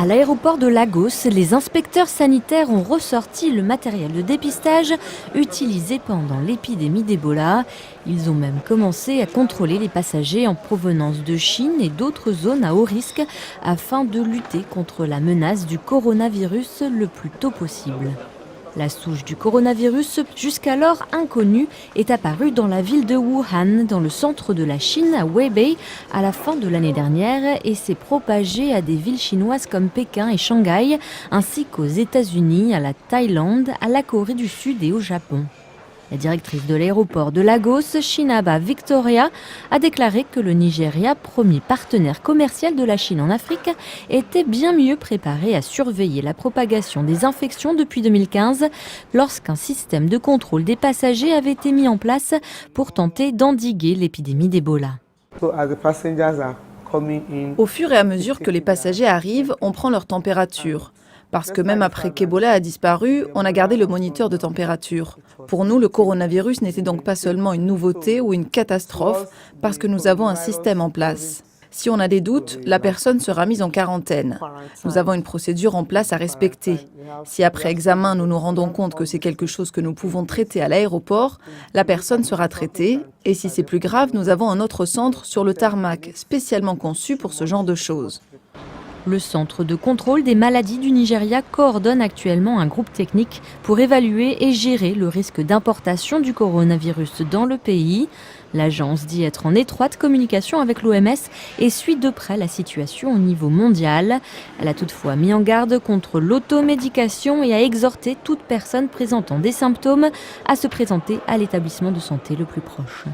À l'aéroport de Lagos, les inspecteurs sanitaires ont ressorti le matériel de dépistage utilisé pendant l'épidémie d'Ebola. Ils ont même commencé à contrôler les passagers en provenance de Chine et d'autres zones à haut risque afin de lutter contre la menace du coronavirus le plus tôt possible. La souche du coronavirus, jusqu'alors inconnue, est apparue dans la ville de Wuhan, dans le centre de la Chine, à Hubei, à la fin de l'année dernière et s'est propagée à des villes chinoises comme Pékin et Shanghai, ainsi qu'aux États-Unis, à la Thaïlande, à la Corée du Sud et au Japon. La directrice de l'aéroport de Lagos, Shinaba Victoria, a déclaré que le Nigeria, premier partenaire commercial de la Chine en Afrique, était bien mieux préparé à surveiller la propagation des infections depuis 2015, lorsqu'un système de contrôle des passagers avait été mis en place pour tenter d'endiguer l'épidémie d'Ebola. Au fur et à mesure que les passagers arrivent, on prend leur température. Parce que même après qu'Ebola a disparu, on a gardé le moniteur de température. Pour nous, le coronavirus n'était donc pas seulement une nouveauté ou une catastrophe, parce que nous avons un système en place. Si on a des doutes, la personne sera mise en quarantaine. Nous avons une procédure en place à respecter. Si après examen, nous nous rendons compte que c'est quelque chose que nous pouvons traiter à l'aéroport, la personne sera traitée. Et si c'est plus grave, nous avons un autre centre sur le tarmac, spécialement conçu pour ce genre de choses. Le Centre de contrôle des maladies du Nigeria coordonne actuellement un groupe technique pour évaluer et gérer le risque d'importation du coronavirus dans le pays. L'agence dit être en étroite communication avec l'OMS et suit de près la situation au niveau mondial. Elle a toutefois mis en garde contre l'automédication et a exhorté toute personne présentant des symptômes à se présenter à l'établissement de santé le plus proche.